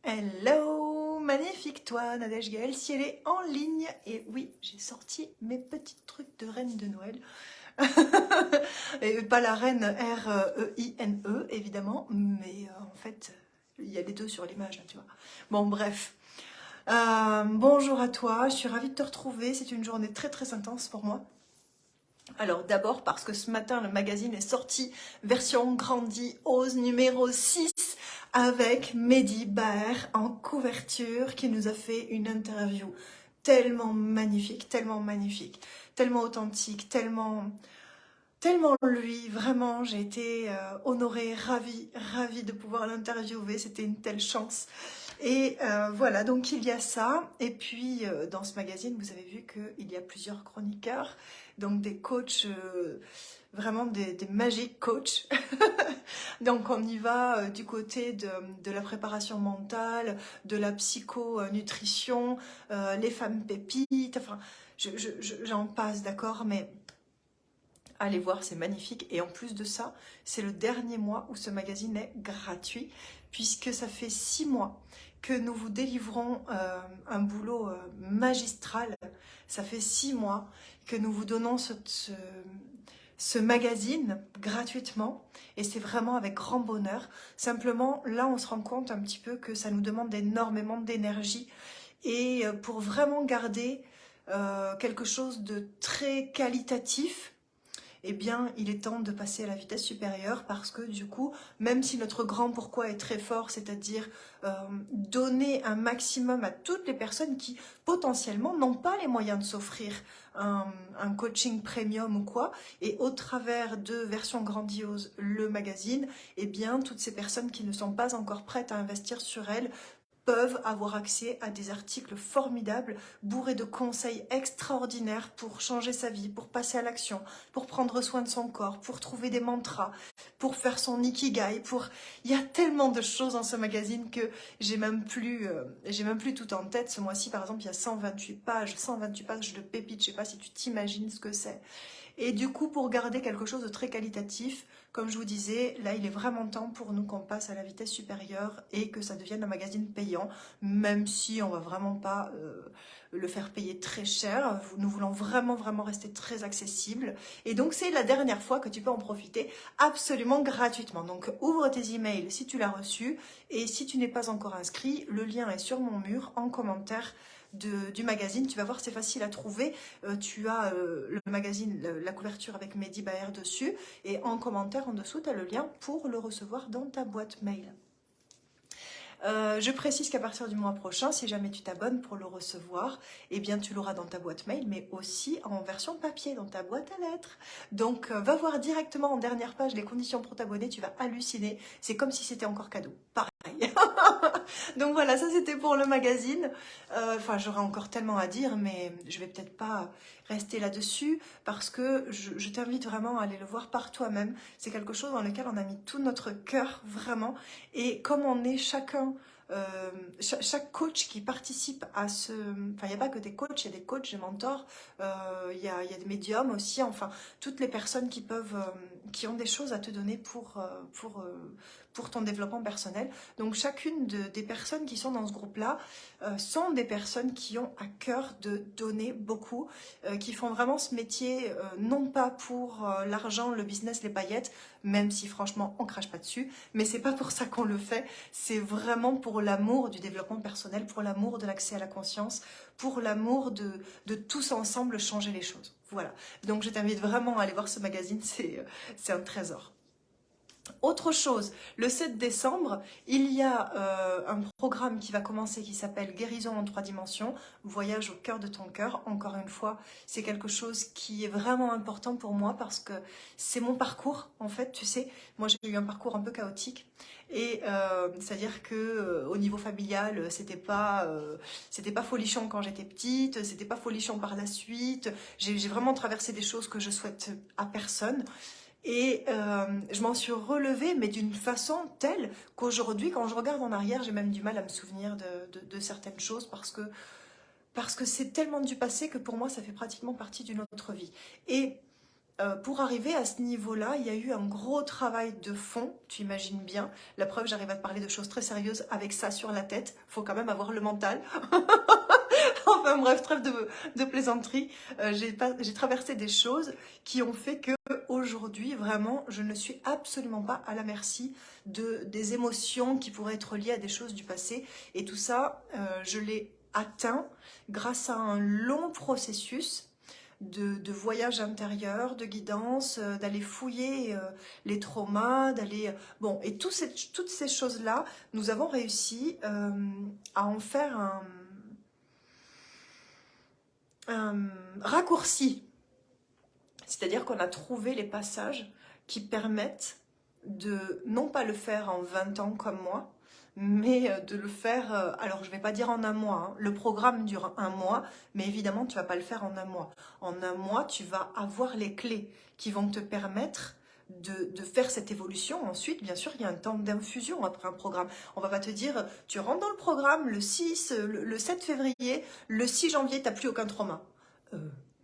Hello, magnifique toi, Nadège Gaël, si elle est en ligne. Et oui, j'ai sorti mes petits trucs de reine de Noël. Et pas la reine R-E-I-N-E, évidemment, mais en fait, il y a les deux sur l'image, hein, tu vois. Bon, bref. Bonjour à toi, je suis ravie de te retrouver. C'est une journée très très intense pour moi. Alors d'abord parce que ce matin, le magazine est sorti, version grandiose numéro 6, avec Mehdi Baer en couverture, qui nous a fait une interview tellement magnifique, tellement authentique, tellement lui. Vraiment, j'ai été honorée, ravie de pouvoir l'interviewer. C'était une telle chance. Et voilà, donc il y a ça. Et puis dans ce magazine, vous avez vu qu'il y a plusieurs chroniqueurs, donc des coachs, vraiment des magic coachs. Donc on y va du côté de la préparation mentale, de la psychonutrition, les femmes pépites, enfin j'en passe, d'accord, mais allez voir, c'est magnifique. Et en plus de ça, c'est le dernier mois où ce magazine est gratuit, puisque ça fait 6 mois que nous vous délivrons un boulot magistral. Ça fait 6 mois que nous vous donnons ce magazine gratuitement, et c'est vraiment avec grand bonheur. Simplement, là, on se rend compte un petit peu que ça nous demande énormément d'énergie, et pour vraiment garder quelque chose de très qualitatif, eh bien, il est temps de passer à la vitesse supérieure, parce que du coup, même si notre grand pourquoi est très fort, c'est-à-dire donner un maximum à toutes les personnes qui potentiellement n'ont pas les moyens de s'offrir un, un coaching premium ou quoi, et au travers de Version Grandiose, le magazine, eh bien, toutes ces personnes qui ne sont pas encore prêtes à investir sur elles peuvent avoir accès à des articles formidables, bourrés de conseils extraordinaires pour changer sa vie, pour passer à l'action, pour prendre soin de son corps, pour trouver des mantras, pour faire son ikigai, pour... Il y a tellement de choses dans ce magazine que j'ai même plus tout en tête. Ce mois-ci, par exemple, il y a 128 pages de pépites. Je sais pas si tu t'imagines ce que c'est. Et du coup, pour garder quelque chose de très qualitatif, comme je vous disais, là, il est vraiment temps pour nous qu'on passe à la vitesse supérieure et que ça devienne un magazine payant, même si on va vraiment pas le faire payer très cher. Nous voulons vraiment rester très accessible. Et donc, c'est la dernière fois que tu peux en profiter absolument gratuitement. Donc, ouvre tes emails si tu l'as reçu, et si tu n'es pas encore inscrit, le lien est sur mon mur en commentaire du magazine. Tu vas voir, c'est facile à trouver. Tu as le magazine, la couverture avec Mehdi Baer dessus, et en commentaire en dessous, tu as le lien pour le recevoir dans ta boîte mail. Je précise qu'à partir du mois prochain, si jamais tu t'abonnes pour le recevoir, eh bien tu l'auras dans ta boîte mail, mais aussi en version papier, dans ta boîte à lettres. Donc va voir directement en dernière page les conditions pour t'abonner, tu vas halluciner. C'est comme si c'était encore cadeau. Pareil. Donc voilà, ça c'était pour le magazine. Enfin, j'aurais encore tellement à dire, mais je vais peut-être pas rester là-dessus, parce que je t'invite vraiment à aller le voir par toi-même. C'est quelque chose dans lequel on a mis tout notre cœur, vraiment. Et comme on est chacun, chaque coach qui participe à ce... Enfin, il n'y a pas que des coachs, il y a des coachs, des mentors, il y a des médiums aussi, enfin, toutes les personnes qui peuvent, qui ont des choses à te donner pour ton développement personnel. Donc chacune des personnes qui sont dans ce groupe-là sont des personnes qui ont à cœur de donner beaucoup, qui font vraiment ce métier, non pas pour l'argent, le business, les paillettes, même si franchement on crache pas dessus, mais c'est pas pour ça qu'on le fait, c'est vraiment pour l'amour du développement personnel, pour l'amour de l'accès à la conscience, pour l'amour de tous ensemble changer les choses. Voilà, donc je t'invite vraiment à aller voir ce magazine, c'est un trésor. Autre chose, le 7 décembre, il y a un programme qui va commencer, qui s'appelle Guérison en 3 dimensions, voyage au cœur de ton cœur. Encore une fois, c'est quelque chose qui est vraiment important pour moi, parce que c'est mon parcours, en fait, tu sais. Moi, j'ai eu un parcours un peu chaotique, et c'est-à-dire que au niveau familial, c'était pas folichon quand j'étais petite, c'était pas folichon par la suite. J'ai vraiment traversé des choses que je souhaite à personne. Et je m'en suis relevée, mais d'une façon telle qu'aujourd'hui, quand je regarde en arrière, j'ai même du mal à me souvenir de certaines choses, parce que c'est tellement du passé que pour moi, ça fait pratiquement partie d'une autre vie. Et pour arriver à ce niveau-là, il y a eu un gros travail de fond, tu imagines bien. La preuve, j'arrive à te parler de choses très sérieuses avec ça sur la tête. Il faut quand même avoir le mental. Enfin bref, trêve de plaisanterie. J'ai traversé des choses qui ont fait que aujourd'hui, vraiment, je ne suis absolument pas à la merci des émotions qui pourraient être liées à des choses du passé. Et tout ça, je l'ai atteint grâce à un long processus de voyage intérieur, de guidance, d'aller fouiller les traumas, d'aller... Bon, et toutes ces choses-là, nous avons réussi à en faire un raccourci. C'est-à-dire qu'on a trouvé les passages qui permettent de, non pas le faire en 20 ans comme moi, mais de le faire, alors je ne vais pas dire en un mois, hein. Le programme dure un mois, mais évidemment tu ne vas pas le faire en un mois. En un mois, tu vas avoir les clés qui vont te permettre de faire cette évolution. Ensuite, bien sûr, il y a un temps d'infusion après un programme. On ne va pas te dire, tu rentres dans le programme le 7 février, le 6 janvier, tu n'as plus aucun trauma.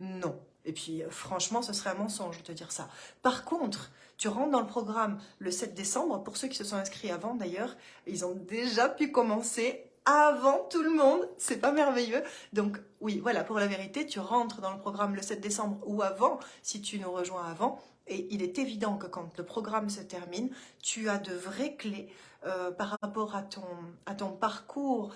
Non. Et puis, franchement, ce serait un mensonge de te dire ça. Par contre, tu rentres dans le programme le 7 décembre. Pour ceux qui se sont inscrits avant, d'ailleurs, ils ont déjà pu commencer avant tout le monde. C'est pas merveilleux? Donc, oui, voilà, pour la vérité, tu rentres dans le programme le 7 décembre ou avant, si tu nous rejoins avant. Et il est évident que quand le programme se termine, tu as de vraies clés par rapport à ton parcours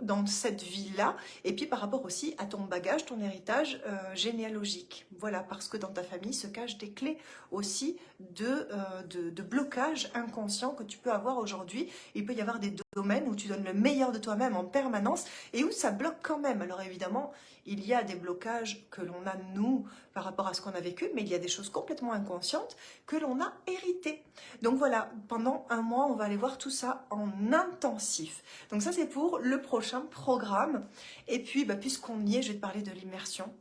dans cette vie-là, et puis par rapport aussi à ton bagage, ton héritage généalogique. Voilà, parce que dans ta famille se cachent des clés aussi de blocage inconscient que tu peux avoir aujourd'hui. Il peut y avoir des domaines où tu donnes le meilleur de toi-même en permanence et où ça bloque quand même. Alors évidemment, il y a des blocages que l'on a nous par rapport à ce qu'on a vécu, mais il y a des choses complètement inconscientes que l'on a héritées. Donc voilà, pendant un mois, on va aller voir tout ça en intensif. Donc ça, c'est pour le prochain programme. Et puis, puisqu'on y est, je vais te parler de l'immersion.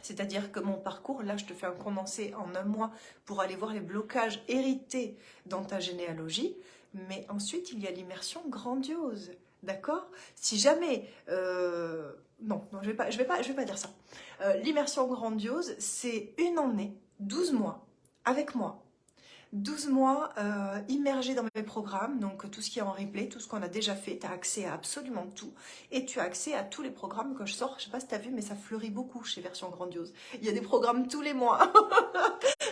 C'est-à-dire que mon parcours, là, je te fais un condensé en un mois pour aller voir les blocages hérités dans ta généalogie. Mais ensuite, il y a l'immersion grandiose. D'accord? Si jamais... non, je vais pas dire ça. L'immersion grandiose, c'est une année, 12 mois, avec moi. 12 mois immergés dans mes programmes, donc tout ce qui est en replay, tout ce qu'on a déjà fait, tu as accès à absolument tout. Et tu as accès à tous les programmes que je sors. Je sais pas si tu as vu, mais ça fleurit beaucoup chez Version Grandiose. Il y a des programmes tous les mois.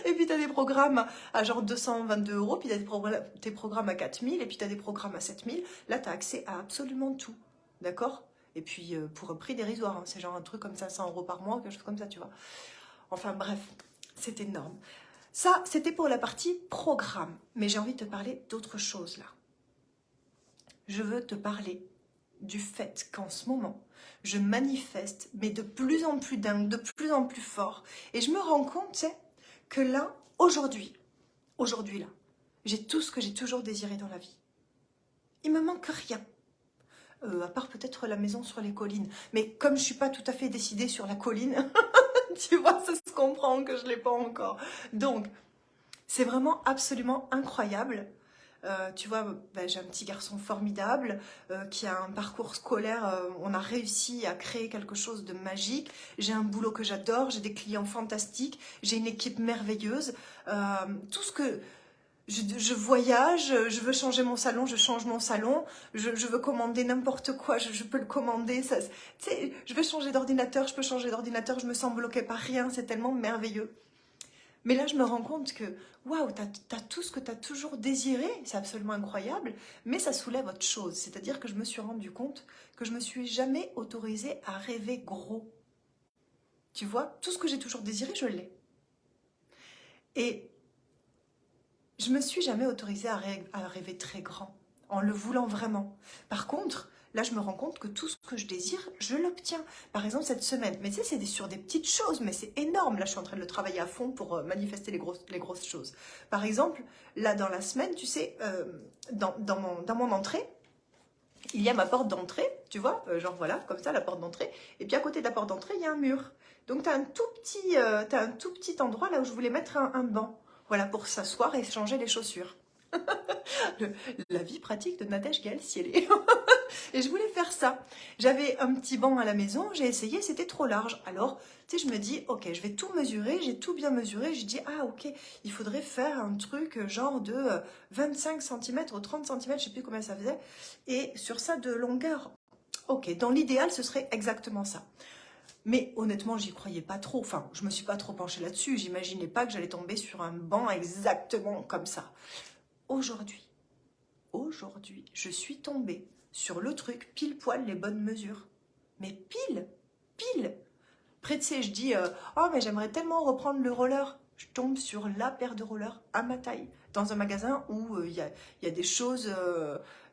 Et puis tu as des programmes à genre 222 €, puis tu as des programmes à 4000, et puis tu as des programmes à 7000. Là, tu as accès à absolument tout. D'accord? Et puis pour un prix dérisoire, hein. C'est genre un truc comme ça, 100 € par mois, quelque chose comme ça, tu vois. Enfin bref, c'est énorme. Ça, c'était pour la partie programme. Mais j'ai envie de te parler d'autre chose là. Je veux te parler du fait qu'en ce moment, je manifeste, mais de plus en plus dingue, de plus en plus fort. Et je me rends compte, tu sais, que là, aujourd'hui là, j'ai tout ce que j'ai toujours désiré dans la vie. Il me manque rien. À part peut-être la maison sur les collines. Mais comme je ne suis pas tout à fait décidée sur la colline, tu vois, ça se comprend que je ne l'ai pas encore. Donc, c'est vraiment absolument incroyable. Tu vois, j'ai un petit garçon formidable qui a un parcours scolaire. On a réussi à créer quelque chose de magique. J'ai un boulot que j'adore, j'ai des clients fantastiques, j'ai une équipe merveilleuse. Tout ce que... Je voyage, je veux changer mon salon, je change mon salon, je veux commander n'importe quoi, je peux le commander. Ça, tu sais, je veux changer d'ordinateur, je peux changer d'ordinateur, je me sens bloquée par rien, c'est tellement merveilleux. Mais là, je me rends compte que, waouh, t'as tout ce que t'as toujours désiré, c'est absolument incroyable, mais ça soulève autre chose. C'est-à-dire que je me suis rendu compte que je me suis jamais autorisée à rêver gros. Tu vois, tout ce que j'ai toujours désiré, je l'ai. Et je me suis jamais autorisée à rêver très grand, en le voulant vraiment. Par contre, là, je me rends compte que tout ce que je désire, je l'obtiens. Par exemple, cette semaine. Mais tu sais, c'est sur des petites choses, mais c'est énorme. Là, je suis en train de le travailler à fond pour manifester les grosses choses. Par exemple, là, dans la semaine, tu sais, dans mon entrée, il y a ma porte d'entrée, tu vois, genre voilà, comme ça, la porte d'entrée. Et puis à côté de la porte d'entrée, il y a un mur. Donc, tu as un tout petit endroit là où je voulais mettre un banc. Voilà, pour s'asseoir et changer les chaussures. La vie pratique de Nadège Galcielé. Et je voulais faire ça. J'avais un petit banc à la maison, j'ai essayé, c'était trop large. Alors, tu sais, je me dis, ok, je vais tout mesurer, j'ai tout bien mesuré. Je dis, ah ok, il faudrait faire un truc genre de 25 cm ou 30 cm, je sais plus combien ça faisait. Et sur ça de longueur. Ok, dans l'idéal, ce serait exactement ça. Mais honnêtement, j'y croyais pas trop. Enfin, je me suis pas trop penchée là-dessus. J'imaginais pas que j'allais tomber sur un banc exactement comme ça. Aujourd'hui, je suis tombée sur le truc pile poil les bonnes mesures. Mais pile. Après, tu sais, je dis, oh, mais j'aimerais tellement reprendre le roller. Je tombe sur la paire de rollers à ma taille, dans un magasin où il y a des choses,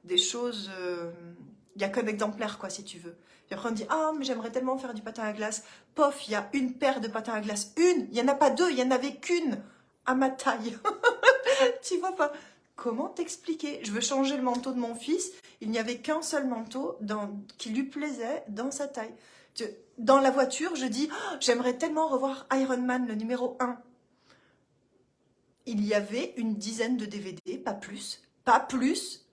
il n'y a qu'un exemplaire, quoi, si tu veux. Puis après, on dit, ah, mais j'aimerais tellement faire du patin à glace. Pof, il y a une paire de patins à glace. Une, il n'y en a pas deux, il n'y en avait qu'une à ma taille. Tu vois pas? Comment t'expliquer? Je veux changer le manteau de mon fils. Il n'y avait qu'un seul manteau qui lui plaisait dans sa taille. Dans la voiture, je dis, oh, j'aimerais tellement revoir Iron Man, le numéro 1. Il y avait une dizaine de DVD, pas plus. Pas plus.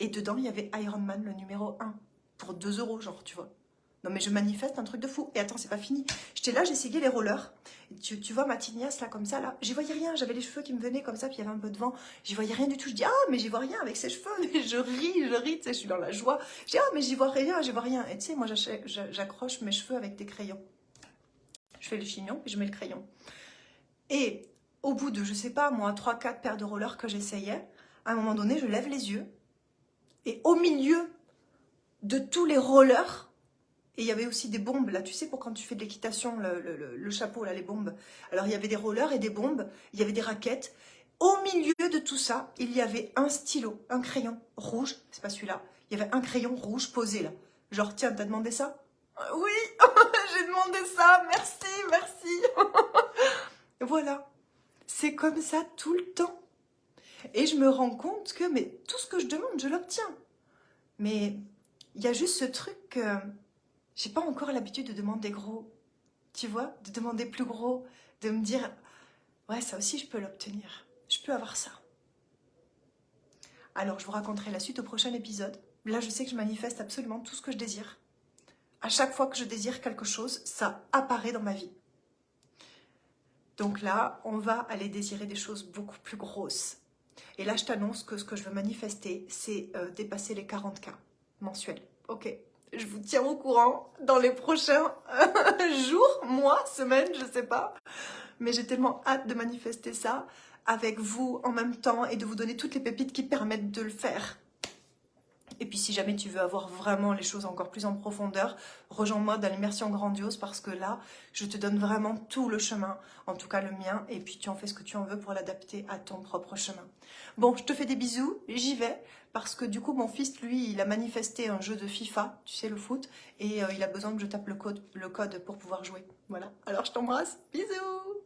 Et dedans, il y avait Iron Man, le numéro 1. Pour 2 €, genre, tu vois. Non, mais je manifeste un truc de fou. Et attends, c'est pas fini. J'étais là, j'essayais les rollers. Et tu vois ma tignasse, là, comme ça, là. J'y voyais rien. J'avais les cheveux qui me venaient comme ça, puis il y avait un peu de vent. J'y voyais rien du tout. Je dis, ah, mais j'y vois rien avec ses cheveux. Mais je ris, tu sais, je suis dans la joie. Je dis, ah, mais j'y vois rien. Et tu sais, moi, j'accroche mes cheveux avec des crayons. Je fais le chignon, puis je mets le crayon. Et au bout de, je sais pas, moi, 3-4 paires de rollers que j'essayais, à un moment donné, je lève les yeux. Et au milieu de tous les rollers, et il y avait aussi des bombes, là, tu sais, pour quand tu fais de l'équitation, le chapeau, là, les bombes. Alors, il y avait des rollers et des bombes, il y avait des raquettes. Au milieu de tout ça, il y avait un stylo, un crayon rouge, c'est pas celui-là, il y avait un crayon rouge posé, là. Genre, tiens, t'as demandé ça? Oui, j'ai demandé ça, merci. Voilà, c'est comme ça tout le temps. Et je me rends compte que, mais tout ce que je demande, je l'obtiens. Mais il y a juste ce truc que j'ai pas encore l'habitude de demander gros. Tu vois, de demander plus gros, de me dire, ouais, ça aussi je peux l'obtenir. Je peux avoir ça. Alors, je vous raconterai la suite au prochain épisode. Là, je sais que je manifeste absolument tout ce que je désire. À chaque fois que je désire quelque chose, ça apparaît dans ma vie. Donc là, on va aller désirer des choses beaucoup plus grosses. Et là, je t'annonce que ce que je veux manifester, c'est dépasser les 40K mensuels. Ok, je vous tiens au courant dans les prochains jours, mois, semaines, je sais pas. Mais j'ai tellement hâte de manifester ça avec vous en même temps et de vous donner toutes les pépites qui permettent de le faire. Et puis si jamais tu veux avoir vraiment les choses encore plus en profondeur, rejoins-moi dans l'immersion grandiose parce que là, je te donne vraiment tout le chemin, en tout cas le mien, et puis tu en fais ce que tu en veux pour l'adapter à ton propre chemin. Bon, je te fais des bisous, j'y vais, parce que du coup mon fils, lui, il a manifesté un jeu de FIFA, tu sais, le foot, et il a besoin que je tape le code pour pouvoir jouer. Voilà, alors je t'embrasse, bisous!